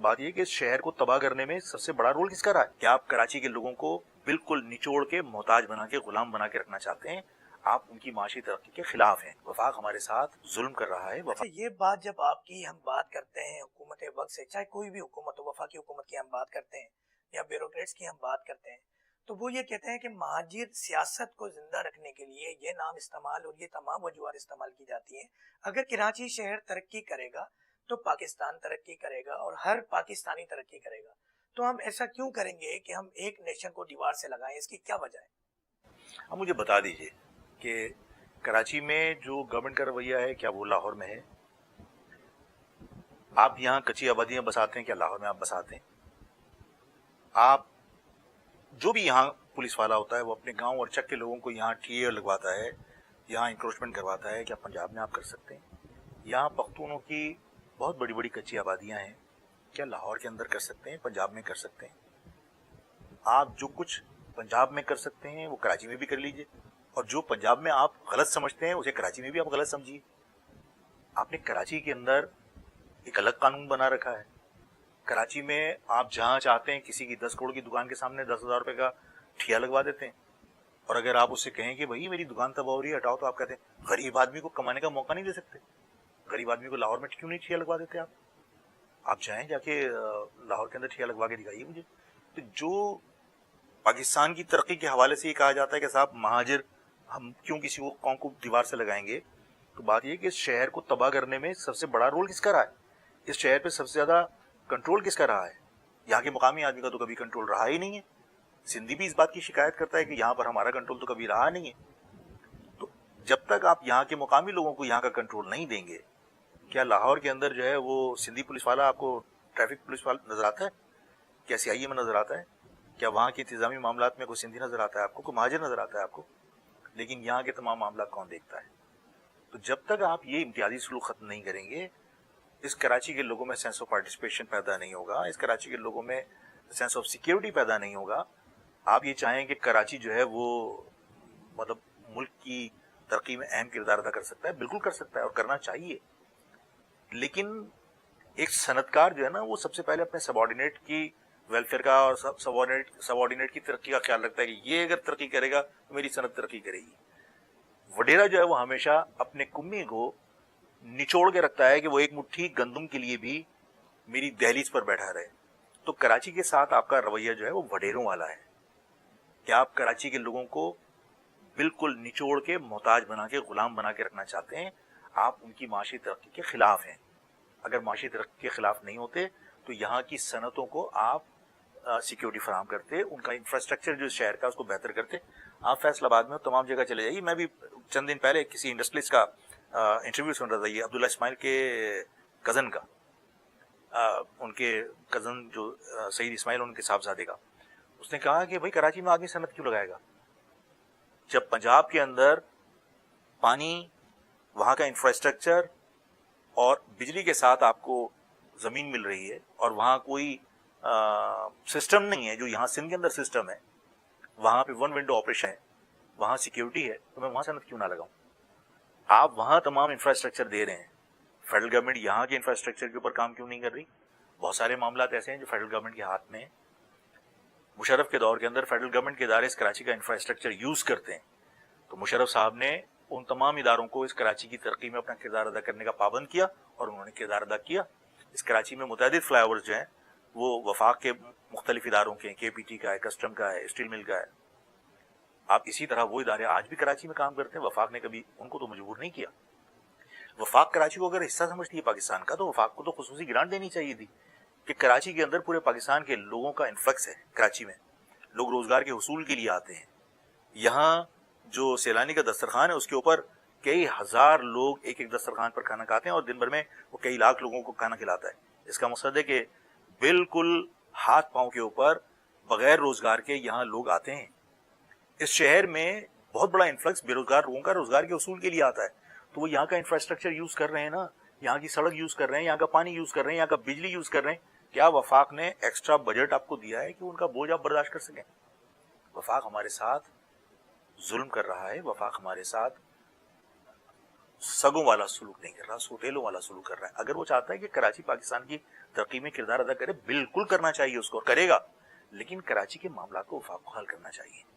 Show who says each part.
Speaker 1: बात ये कि इस शहर को तबाह करने में सबसे बड़ा रोल किसका रहा है? क्या आप कराची के लोगों को बिल्कुल निचोड़ के, मोहताज बना के, गुलाम बना के रखना चाहते हैं? आप उनकी माशी तरक्की के खिलाफ हैं। वफाक हमारे साथ जुल्म कर रहा है।
Speaker 2: अच्छा, ये बात जब आपकी हम बात करते हैं हुकूमत वक्त से, चाहे कोई भी हुकूमत हो, वफाकी हुकूमत की हम बात करते हैं या ब्यूरोक्रेट्स की हम बात करते हैं, तो वो ये कहते हैं कि महाजिर सियासत को जिंदा रखने के लिए ये नाम इस्तेमाल और ये तमाम वजूहत इस्तेमाल की जाती हैं। अगर कराची शहर तरक्की करेगा तो पाकिस्तान तरक्की करेगा और हर पाकिस्तानी तरक्की करेगा। तो हम ऐसा क्यों करेंगे कि हम एक नेशन को दीवार से लगाएं? इसकी क्या वजह है?
Speaker 1: आप मुझे बता दीजिए कि कराची में जो गवर्नमेंट का रवैया है, क्या वो लाहौर में है? आप यहाँ कच्ची आबादियाँ बसाते हैं, क्या लाहौर में आप बसाते हैं? आप जो भी यहाँ पुलिस वाला होता है वो अपने गांव और चक के लोगों को यहाँ टीए लगवाता है, यहाँ इंक्रोचमेंट करवाता है, क्या पंजाब में आप कर सकते हैं? यहाँ पख्तूनों की बहुत बड़ी बड़ी कच्ची आबादियाँ हैं, क्या लाहौर के अंदर कर सकते हैं, पंजाब में कर सकते हैं? आप जो कुछ पंजाब में कर सकते हैं वो कराची में भी कर लीजिए, और जो पंजाब में आप गलत समझते हैं उसे कराची में भी आप गलत समझिए। आपने कराची के अंदर एक अलग कानून बना रखा है। कराची में आप जहाँ चाहते हैं किसी की 10 करोड़ की दुकान के सामने 10,000 रुपये का ठिया लगवा देते हैं, और अगर आप उससे कहें कि भाई मेरी दुकान तबाह हो रही है, हटाओ, तो आप कहते हैं गरीब आदमी को कमाने का मौका नहीं दे सकते। गरीब आदमी को लाहौर में क्यों नहीं ठिया लगवा देते आप जाएं, जाके लाहौर के अंदर ठिया लगवा के दिखाइए मुझे। तो जो पाकिस्तान की तरक्की के हवाले से ये कहा जाता है कि साहब महाजिर, हम क्यों किसी को कौन को दीवार से लगाएंगे, तो बात ये कि इस शहर को तबाह करने में सबसे बड़ा रोल किसका रहा है? इस शहर पे सबसे ज्यादा कंट्रोल किसका रहा है? यहाँ के मुकामी आदमी का तो कभी कंट्रोल रहा ही नहीं है। सिंधी भी इस बात की शिकायत करता है कि यहाँ पर हमारा कंट्रोल तो कभी रहा नहीं है। तो जब तक आप यहाँ के मुकामी लोगों को यहाँ का कंट्रोल नहीं देंगे, क्या लाहौर के अंदर जो है वो सिंधी पुलिस वाला आपको ट्रैफिक पुलिस वाला नजर आता है? क्या सीआईए में नजर आता है? क्या वहाँ के इंतजामी मामलात में कोई सिंधी नजर आता है आपको, कोई महाजिर नजर आता है आपको? लेकिन यहाँ के तमाम मामला कौन देखता है? तो जब तक आप ये इम्तियाजी सलूक खत्म नहीं करेंगे, इस कराची के लोगों में सेंस ऑफ पार्टिसिपेशन पैदा नहीं होगा, इस कराची के लोगों में सेंस ऑफ सिक्योरिटी पैदा नहीं होगा। आप ये चाहें कि कराची जो है वो मतलब मुल्क की तरक्की में अहम किरदार अदा कर सकता है, बिल्कुल कर सकता है और करना चाहिए, लेकिन एक सनतकार जो है ना वो सबसे पहले अपने सबॉर्डिनेट की वेलफेयर का और सबॉर्डिनेट की तरक्की का ख्याल रखता है कि ये अगर तरक्की करेगा तो मेरी सनत तरक्की करेगी। वडेरा जो है वो हमेशा अपने कुम्मी को निचोड़ के रखता है कि वो एक मुट्ठी गंदम के लिए भी मेरी दहलीज पर बैठा रहे। तो कराची के साथ आपका रवैया जो है वो वडेरों वाला है। क्या आप कराची के लोगों को बिल्कुल निचोड़ के, मोहताज बना के, गुलाम बना के रखना चाहते हैं? आप उनकी माशी तरक्की के खिलाफ हैं। अगर माशी तरक्की के खिलाफ नहीं होते तो यहाँ की सनतों को आप सिक्योरिटी फराहम करते, उनका इंफ्रास्ट्रक्चर जो शहर का उसको बेहतर करते। आप फैसलाबाद में तमाम जगह चले जाइए। मैं भी चंद दिन पहले किसी इंडस्ट्रियलिस्ट का इंटरव्यू सुन रहा था, ये अब्दुल्ला इस्माइल के कज़न का, उनके कज़न जो सईद इस्माइल, उनके साहबजादे का। उसने कहा कि भाई कराची में आदमी सनत क्यों लगाएगा जब पंजाब के अंदर पानी, वहाँ का इंफ्रास्ट्रक्चर और बिजली के साथ आपको ज़मीन मिल रही है और वहाँ कोई सिस्टम नहीं है जो यहाँ सिंध के अंदर सिस्टम है। वहाँ पे वन विंडो ऑपरेशन है, वहाँ सिक्योरिटी है, तो मैं वहाँ सनत क्यों ना लगाऊं? आप वहाँ तमाम इंफ्रास्ट्रक्चर दे रहे हैं, फेडरल गवर्नमेंट यहाँ के इंफ्रास्ट्रक्चर के ऊपर काम क्यों नहीं कर रही? बहुत सारे मामला ऐसे हैं जो फेडरल गवर्नमेंट के हाथ में है। मुशर्रफ के दौर के अंदर फेडरल गवर्नमेंट के इदारे इस कराची का इंफ्रास्ट्रक्चर यूज करते हैं, तो मुशर्रफ साहब ने उन तमाम इदारों को इस कराची की तरक्की में अपना किरदार अदा करने का पाबंद किया और उन्होंने किरदार अदा किया। इस कराची में मुतअद्दिद फ्लाईओवर्स जो हैं वो वफाक के मुख्तलिफ इदारों के, KPT का है, कस्टम का है, स्टील मिल का है। आप इसी तरह वो इदारे आज भी कराची में काम करते हैं। वफाक ने कभी उनको तो मजबूर नहीं किया। वफाक कराची को अगर हिस्सा समझती है पाकिस्तान का, तो वफाक को तो खुसूसी ग्रांट देनी चाहिए थी कि कराची के अंदर पूरे पाकिस्तान के लोगों का इन्फ्लक्स है। कराची में लोग रोजगार के हुसूल के लिए आते हैं। यहाँ जो सैलानी का दस्तरखान है उसके ऊपर कई हजार लोग एक एक दस्तरखान पर खाना खाते हैं और दिन भर में वो कई लाख लोगों को खाना खिलाता है। इसका मकसद है कि बिल्कुल हाथ पांव के ऊपर बगैर रोजगार के यहाँ लोग आते हैं। इस शहर में बहुत बड़ा इन्फ्लक्स बेरोजगार लोगों का रोजगार के उसूल के लिए आता है, तो वो यहाँ का इंफ्रास्ट्रक्चर यूज कर रहे हैं ना, यहाँ की सड़क यूज कर रहे हैं, यहाँ का पानी यूज कर रहे हैं, यहाँ का बिजली यूज कर रहे हैं। क्या वफाक ने एक्स्ट्रा बजट आपको दिया है कि उनका बोझ आप बर्दाश्त कर सकें? वफाक हमारे साथ जुल्म कर रहा है, वफाक हमारे साथ سگوں والا سلوک نہیں کر رہا, سوتیلوں والا سلوک کر رہا ہے. اگر وہ چاہتا ہے کہ کراچی پاکستان کی ترقی میں کردار ادا کرے, بالکل کرنا چاہیے اس کو, کرے گا, لیکن کراچی کے معاملات کو وفاق کو حل کرنا چاہیے.